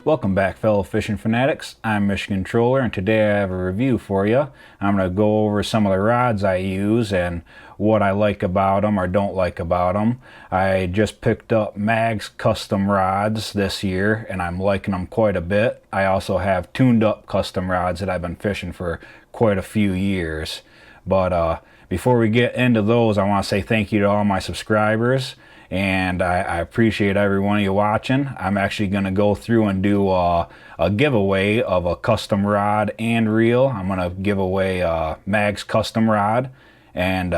Welcome back, fellow fishing fanatics. I'm Michigan Troller, and today I have a review for you. I'm going to go over some of the rods I use and what I like about them or don't like about them. I just picked up Mag's custom rods this year, and I'm liking them quite a bit. I also have tuned up custom rods that I've been fishing for quite a few years. But before we get into those, I want to say thank you to all my subscribers. And I appreciate every one of you watching. I'm actually going to go through and do a giveaway of a custom rod and reel. I'm going to give away Mag's custom rod and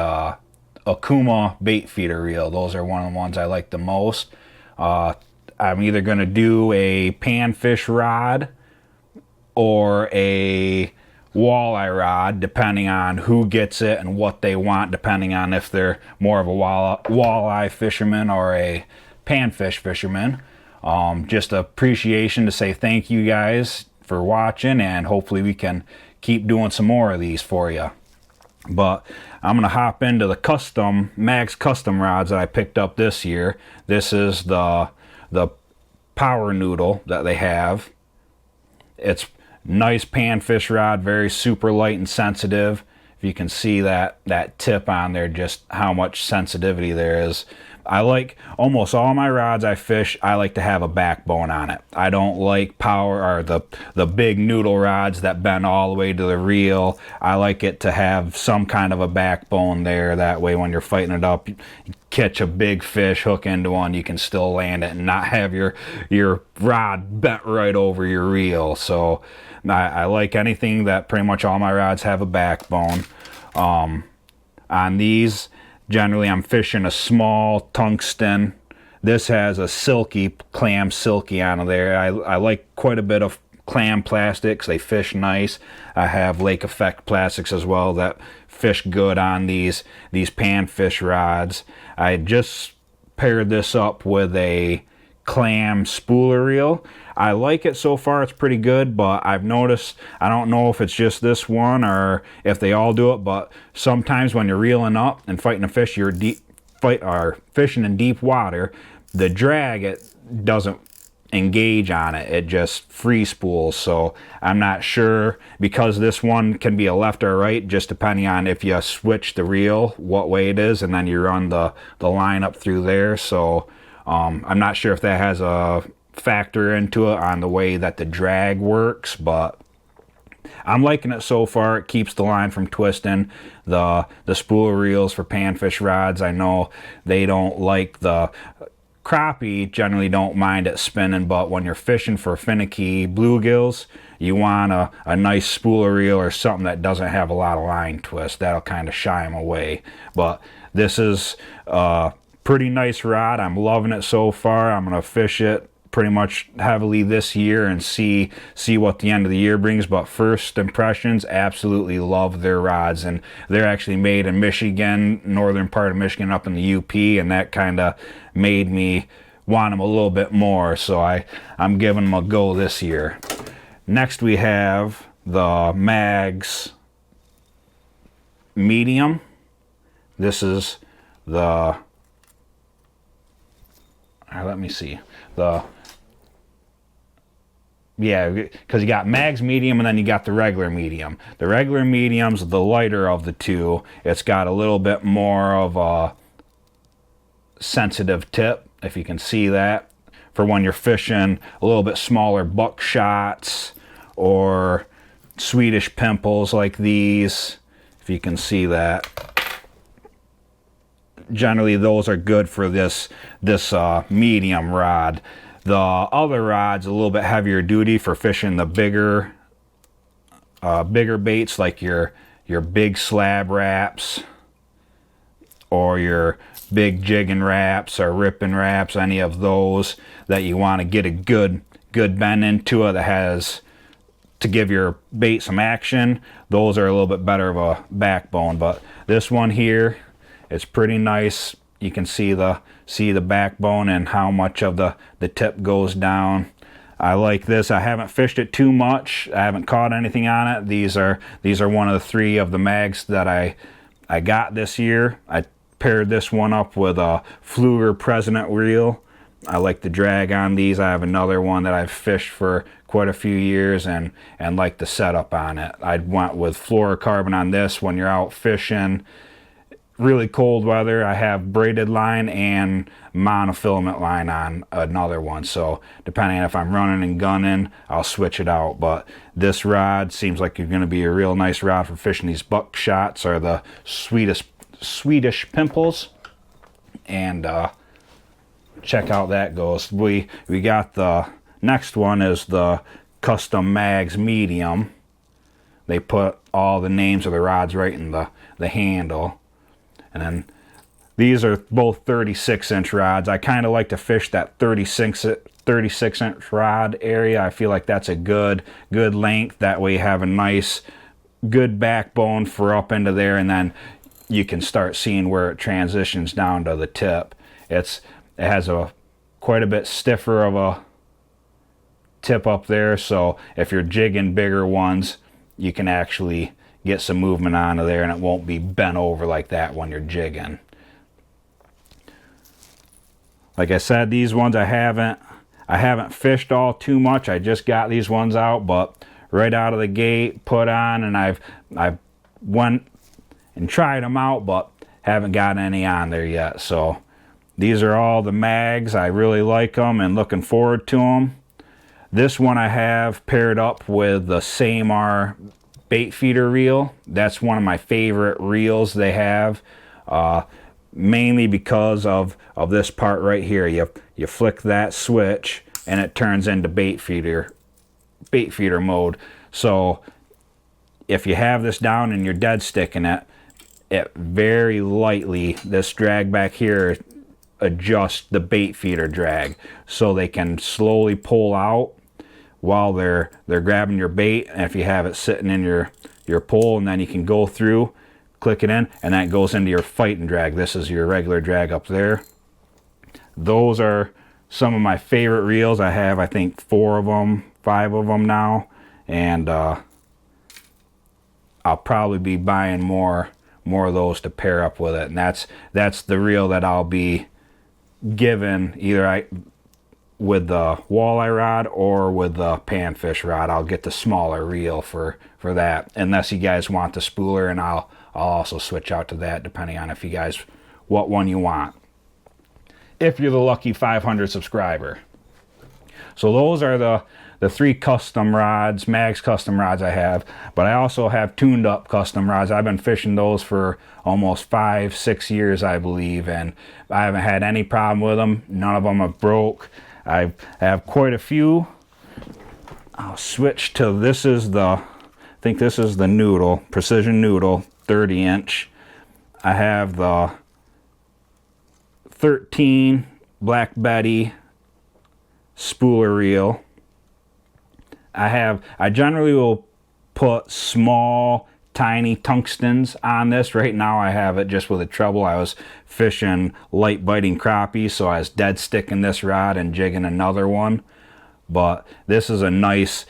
Okuma bait feeder reel. Those are one of the ones I like the most. I'm either going to do a panfish rod or a walleye rod, depending on who gets it and what they want, depending on if they're more of a walleye fisherman or a panfish fisherman. Just appreciation to say thank you guys for watching, and hopefully we can keep doing some more of these for you. But I'm going to hop into the Mag's custom rods that I picked up this year. This is the Power Noodle that they have. It's nice panfish rod, very super light and sensitive. If you can see that tip on there, just how much sensitivity there is. I like almost all my rods I fish, I like to have a backbone on it. I don't like power or the big noodle rods that bend all the way to the reel. I like it to have some kind of a backbone there. That way when you're fighting it up, you catch a big fish, hook into one, you can still land it and not have your rod bent right over your reel. So I like anything that pretty much all my rods have a backbone. On these, generally I'm fishing a small tungsten. This has a clam silky on there. I like quite a bit of clam plastics. They fish nice. I have Lake Effect plastics as well that fish good on these panfish rods. I just paired this up with a clam spooler reel. I like it so far. It's pretty good, but I've noticed, I don't know if it's just this one or if they all do it, but sometimes when you're reeling up and fighting a fish, you're fishing in deep water, the drag, it doesn't engage on it. It just free spools. So I'm not sure, because this one can be a left or right, just depending on if you switch the reel, what way it is, and then you run the line up through there. So I'm not sure if that has a factor into it on the way that the drag works, but I'm liking it so far. It keeps the line from twisting. The spool reels for panfish rods, I know they don't like the crappie, generally don't mind it spinning, but when you're fishing for finicky bluegills, you want a nice spool reel or something that doesn't have a lot of line twist. That'll kind of shy them away. But this is pretty nice rod. I'm loving it so far. I'm gonna fish it pretty much heavily this year and see what the end of the year brings. But first impressions, absolutely love their rods, and they're actually made in Michigan, northern part of Michigan, up in the UP, and that kind of made me want them a little bit more, so I'm giving them a go this year. Next we have the Mag's medium. This is let me see, because you got Mag's medium and then you got the regular medium. The regular medium's the lighter of the two. It's got a little bit more of a sensitive tip, if you can see that, for when you're fishing a little bit smaller buckshots or Swedish pimples like these, if you can see that. Generally those are good for this medium rod. The other rod's a little bit heavier duty for fishing the bigger baits, like your big slab wraps or your big jigging wraps or ripping wraps, any of those that you want to get a good bend into it that has to give your bait some action. Those are a little bit better of a backbone, but this one here, it's pretty nice. You can see the backbone and how much of the tip goes down. I like this. I haven't fished it too much. I haven't caught anything on it. These are one of the 3 of the Mags that I got this year. I paired this one up with a Pflueger President reel. I like the drag on these. I have another one that I've fished for quite a few years and like the setup on it. I'd went with fluorocarbon on this when you're out fishing. Really cold weather, I have braided line and monofilament line on another one, so depending on if I'm running and gunning, I'll switch it out. But this rod seems like it's going to be a real nice rod for fishing these buckshots or the Swedish pimples. And check how that goes. We got the next one is the Custom Mags Medium. They put all the names of the rods right in the handle. And then these are both 36-inch rods. I kind of like to fish that 36-inch rod area. I feel like that's a good length. That way you have a nice, good backbone for up into there, and then you can start seeing where it transitions down to the tip. It has a quite a bit stiffer of a tip up there, so if you're jigging bigger ones, you can actually get some movement onto there and it won't be bent over like that when you're jigging. Like I said, these ones I haven't fished all too much. I just got these ones out, but right out of the gate, put on, and I've went and tried them out, but haven't got any on there yet. So these are all the mags. I really like them and looking forward to them. This one I have paired up with the Samar bait feeder reel. That's one of my favorite reels they have, mainly because of this part right here. You flick that switch and it turns into bait feeder mode. So if you have this down and you're dead sticking it very lightly, this drag back here adjusts the bait feeder drag so they can slowly pull out while they're grabbing your bait. And if you have it sitting in your pole, and then you can go through, click it in, and that goes into your fighting drag. This is your regular drag up there. Those are some of my favorite reels. I have, I think, 4 of them, 5 of them now, and I'll probably be buying more of those to pair up with it. And that's the reel that I'll be given either with the walleye rod or with the panfish rod. I'll get the smaller reel for that, unless you guys want the spooler, and I'll also switch out to that depending on if you guys what one you want, if you're the lucky 500 subscriber. So those are the 3 custom rods, Mags custom rods I have, but I also have tuned up custom rods. I've been fishing those for almost 5-6 years, I believe, and I haven't had any problem with them. None of them have broke. I have quite a few. I'll switch to, this is I think this is the Noodle, Precision Noodle, 30-inch. I have the 13 Black Betty spooler reel. I generally will put small, tiny tungstens on this. Right now I have it just with a treble. I was fishing light biting crappies, so I was dead sticking this rod and jigging another one. But this is a nice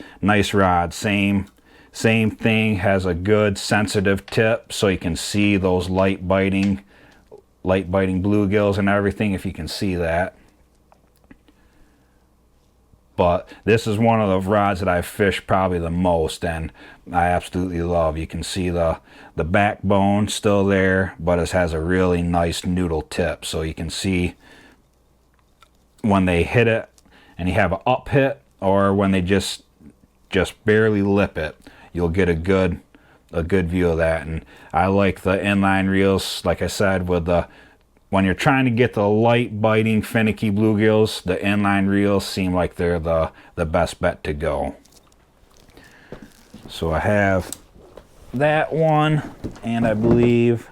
rod. Same thing, has a good sensitive tip, so you can see those light biting bluegills and everything, if you can see that. But this is one of the rods that I've fished probably the most, and I absolutely love. You can see the backbone still there, but it has a really nice noodle tip, so you can see when they hit it and you have an up hit, or when they just barely lip it, you'll get a good view of that. And I like the inline reels, like I said, with when you're trying to get the light biting finicky bluegills, the inline reels seem like they're the best bet to go. So I have that one, and I believe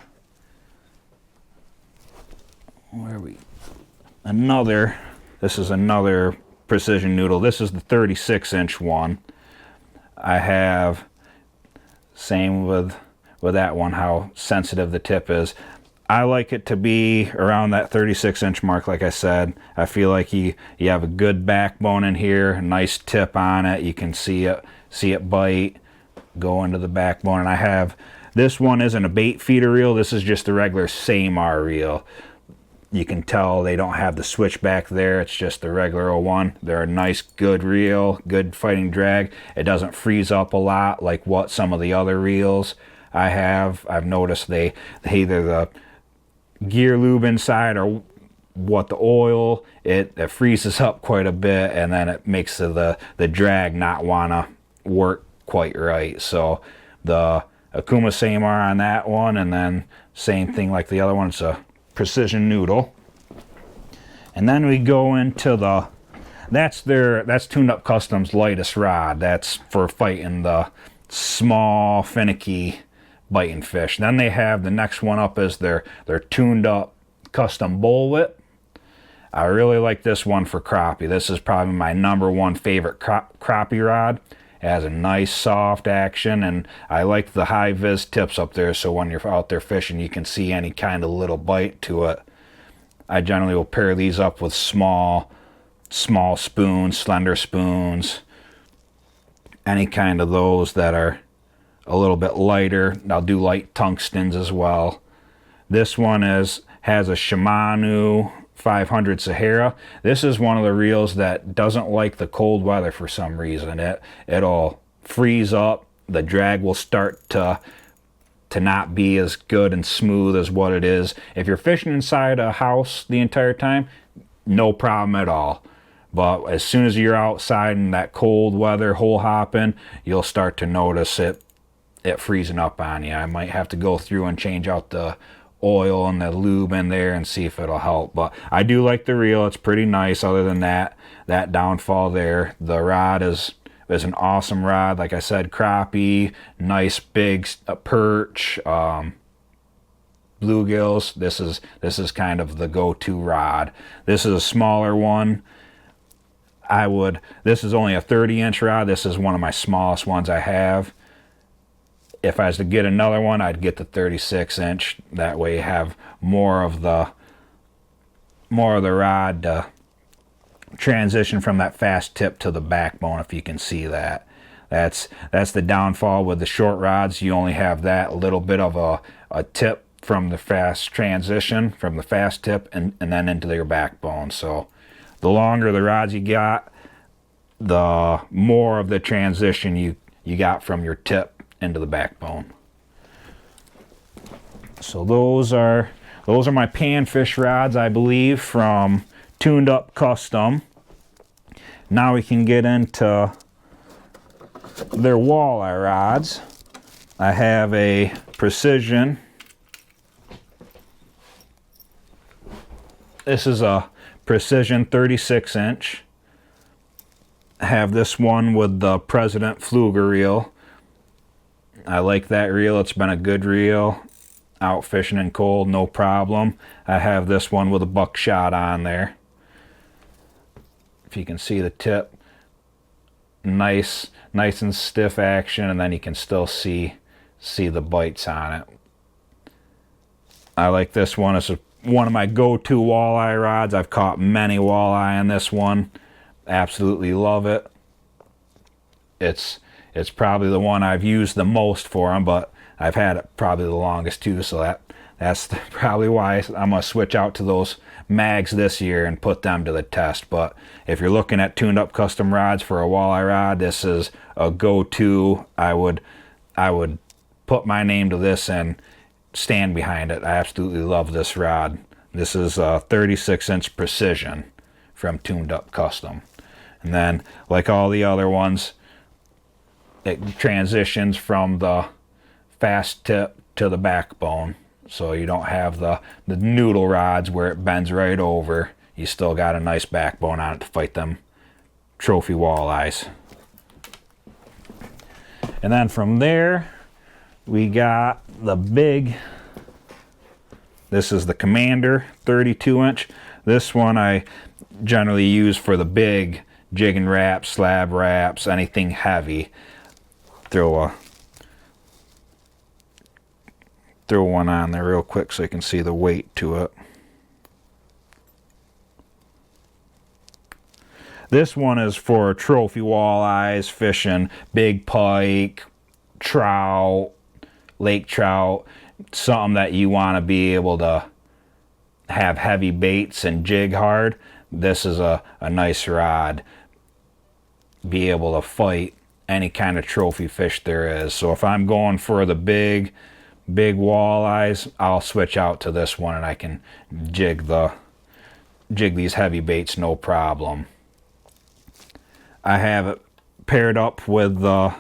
this is another Precision Noodle. This is the 36-inch one. I have, same with that one, how sensitive the tip is. I like it to be around that 36-inch mark. Like I said, I feel like you have a good backbone in here, a nice tip on it. You can see it bite, go into the backbone. And I have, this one isn't a bait feeder reel. This is just the regular Samar reel. You can tell they don't have the switch back there. It's just the regular old one. They're a nice, good reel, good fighting drag. It doesn't freeze up a lot like what some of the other reels I have. I've noticed they either the gear lube inside or what the oil, it freezes up quite a bit, and then it makes the drag not want to work quite right. So the Okuma Samar on that one, and then same thing like the other one. It's a precision noodle. And then we go into that's Tuned Up Custom's lightest rod. That's for fighting the small, finicky biting fish. Then they have the next one up is their Tuned Up Custom Bullwhip. I really like this one for crappie. This is probably my #1 favorite crappie rod. It has a nice soft action, and I like the high vis tips up there, so when you're out there fishing you can see any kind of little bite to it. I generally will pair these up with small spoons, slender spoons, any kind of those that are a little bit lighter. I'll do light tungstens as well. This one has a Shimano 500 Sahara. This is one of the reels that doesn't like the cold weather for some reason. It'll freeze up. The drag will start to not be as good and smooth as what it is. If you're fishing inside a house the entire time, no problem at all. But as soon as you're outside in that cold weather, hole hopping, you'll start to notice it freezing up on you. I might have to go through and change out the oil and the lube in there and see if it'll help. But I do like the reel. It's pretty nice. Other than that downfall there, the rod is an awesome rod. Like I said, crappie, nice big perch, bluegills. This is kind of the go-to rod. This is a smaller one. This is only a 30-inch rod. This is one of my smallest ones I have. If I was to get another one, I'd get the 36-inch. That way you have more of the rod to transition from that fast tip to the backbone, if you can see that. That's the downfall with the short rods. You only have that little bit of a tip from the fast transition, from the fast tip and then into your backbone. So the longer the rods you got, the more of the transition you got from your tip into the backbone. So those are my panfish rods, I believe, from Tuned Up Custom. Now we can get into their walleye rods. I have a Precision. This is a Precision 36-inch. I have this one with the President Pflueger reel. I like that reel. It's been a good reel. Out fishing in cold, no problem. I have this one with a buckshot on there. If you can see the tip, nice and stiff action, and then you can still see the bites on it. I like this one. It's one of my go-to walleye rods. I've caught many walleye on this one. Absolutely love it. It's probably the one I've used the most for them, but I've had it probably the longest too, so that's probably why I'm going to switch out to those mags this year and put them to the test. But if you're looking at Tuned Up Custom rods for a walleye rod, this is a go-to. I would put my name to this and stand behind it. I absolutely love this rod. This is a 36-inch Precision from Tuned Up Custom. And then, like all the other ones, it transitions from the fast tip to the backbone, so you don't have the noodle rods where it bends right over. You still got a nice backbone on it to fight them trophy walleyes. And then from there we got the big, this is the Commander 32-inch. This one I generally use for the big jigging wraps, slab wraps, anything heavy. Throw one on there real quick so you can see the weight to it. This one is for trophy walleyes, fishing big pike, trout, lake trout, something that you want to be able to have heavy baits and jig hard, this is a nice rod. Be able to fight any kind of trophy fish there is. So if I'm going for the big walleyes, I'll switch out to this one and I can jig these heavy baits no problem. I have it paired up with the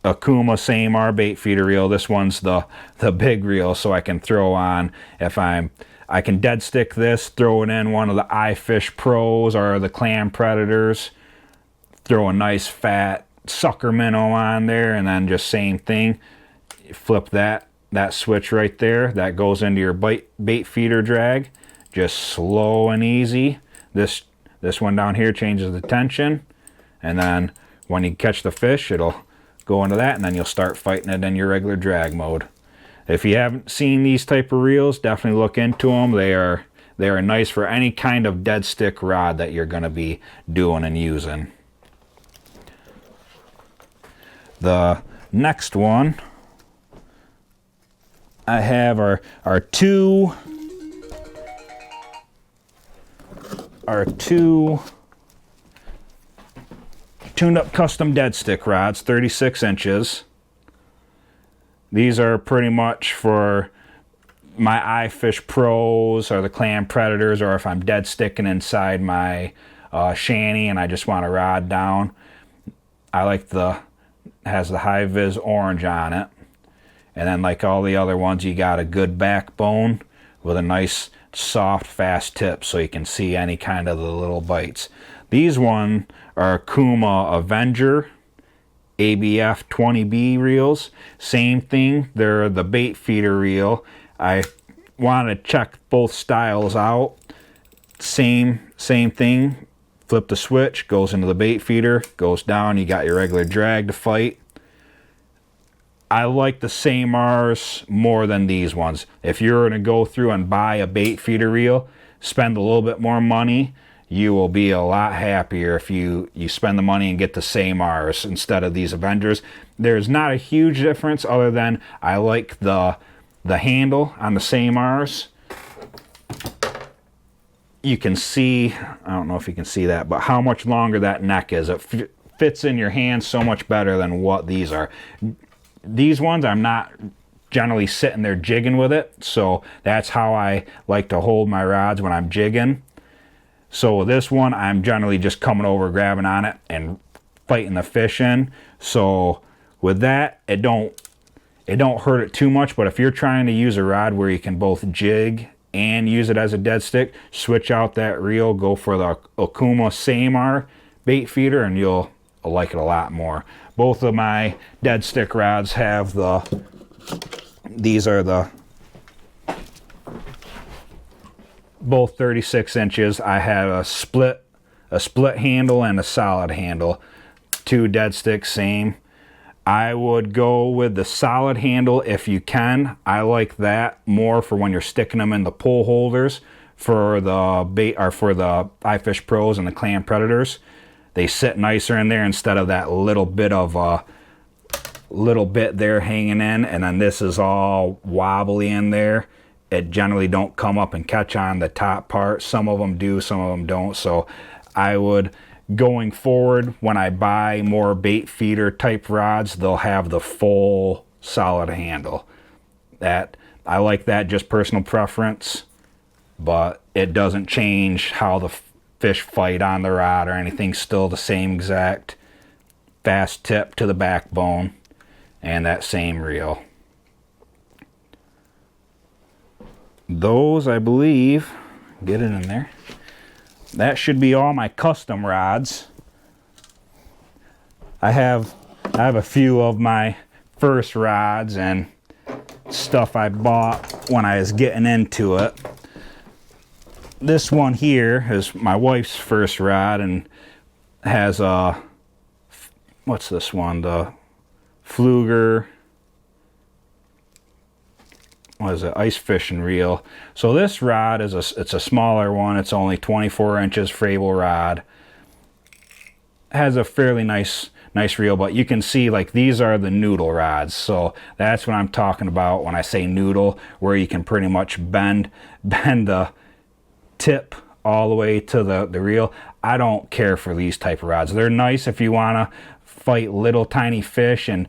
Okuma Samar bait feeder reel. This one's the big reel, so I can throw on, I can dead stick this, throw it in one of the iFish Pros or the Clam Predators, throw a nice fat sucker minnow on there, and then just same thing, flip that switch right there, that goes into your bait feeder drag, just slow and easy. This one down here changes the tension, and then when you catch the fish, it'll go into that, and then you'll start fighting it in your regular drag mode. If you haven't seen these type of reels, definitely look into them. They are nice for any kind of dead stick rod that you're going to be doing and using. The next one I have are two tuned up custom dead stick rods, 36 inches. These are pretty much for my iFish Pros or the Clam Predators, or if I'm dead sticking inside my shanty and I just want to rod down. I like has the high vis orange on it, and then like all the other ones, you got a good backbone with a nice soft fast tip so you can see any kind of the little bites. These one are Okuma Avenger ABF 20B reels. Same thing, they're the bait feeder reel. I want to check both styles out. Same thing, flip the switch, goes into the bait feeder, goes down, you got your regular drag to fight. I like the Samars more than these ones. If you're going to go through and buy a bait feeder reel, spend a little bit more money, you will be a lot happier if you spend the money and get the Samars instead of these Avengers. There's not a huge difference other than I like the handle on the Samars. You can see, I don't know if you can see that, but how much longer that neck is. It fits in your hand so much better than what these are. These ones, I'm not generally sitting there jigging with it, so that's how I like to hold my rods when I'm jigging. So with this one, I'm generally just coming over, grabbing on it, and fighting the fish in. So with that, it don't hurt it too much, but if you're trying to use a rod where you can both jig and use it as a dead stick, switch out that reel, go for the Okuma Samar bait feeder, and you'll like it a lot more. Both of my dead stick rods have these are both 36 inches. I have a split handle and a solid handle. Two dead sticks, same. I would go with the solid handle if you can. I like that more for when you're sticking them in the pole holders for the bait or for the iFish Pros and the Clam Predators. They sit nicer in there instead of that little bit there hanging in, and then this is all wobbly in there. It generally don't come up and catch on the top part. Some of them do, some of them don't. So I would, going forward, when I buy more bait feeder type rods, they'll have the full solid handle. That I like that, just personal preference, but it doesn't change how the fish fight on the rod or anything. Still the same exact fast tip to the backbone and that same reel. Those, I believe, get it in there. That should be all my custom rods. I have a few of my first rods and stuff I bought when I was getting into it. This one here is my wife's first rod and has a, what's this one? The Pflueger, what is it? Ice fishing reel. So this rod is it's a smaller one. It's only 24 inches Frabill rod. Has a fairly nice nice reel. But you can see, like, these are the noodle rods, so that's what I'm talking about when I say noodle, where you can pretty much bend the tip all the way to the reel. I don't care for these type of rods. They're nice if you want to fight little tiny fish and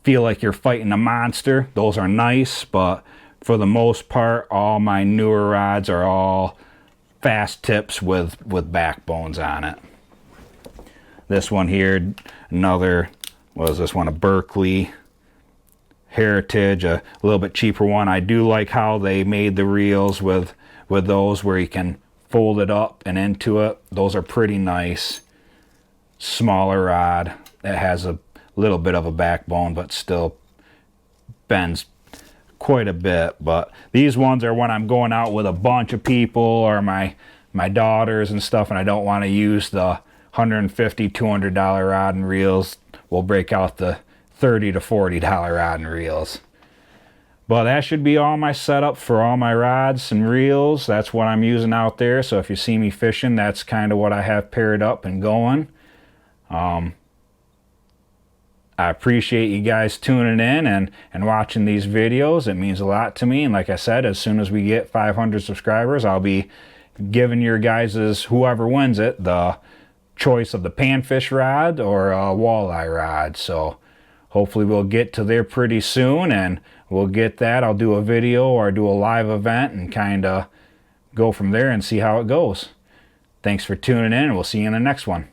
feel like you're fighting a monster. Those are nice, but for the most part, all my newer rods are all fast tips with backbones on it. This one here, another, what is this one, a Berkley Heritage, a little bit cheaper one. I do like how they made the reels with those where you can fold it up and into it. Those are pretty nice. Smaller rod that has a little bit of a backbone but still bends quite a bit. But these ones are when I'm going out with a bunch of people or my daughters and stuff, and I don't want to use the $150, $200 rod and reels. We'll break out the $30 to $40 rod and reels. But that should be all my setup for all my rods and reels. That's what I'm using out there. So if you see me fishing, that's kind of what I have paired up and going. I appreciate you guys tuning in and watching these videos. It means a lot to me. And like I said, as soon as we get 500 subscribers, I'll be giving your guys', whoever wins it, the choice of the panfish rod or a walleye rod. So hopefully we'll get to there pretty soon, and we'll get that. I'll do a video or do a live event and kind of go from there and see how it goes. Thanks for tuning in, and we'll see you in the next one.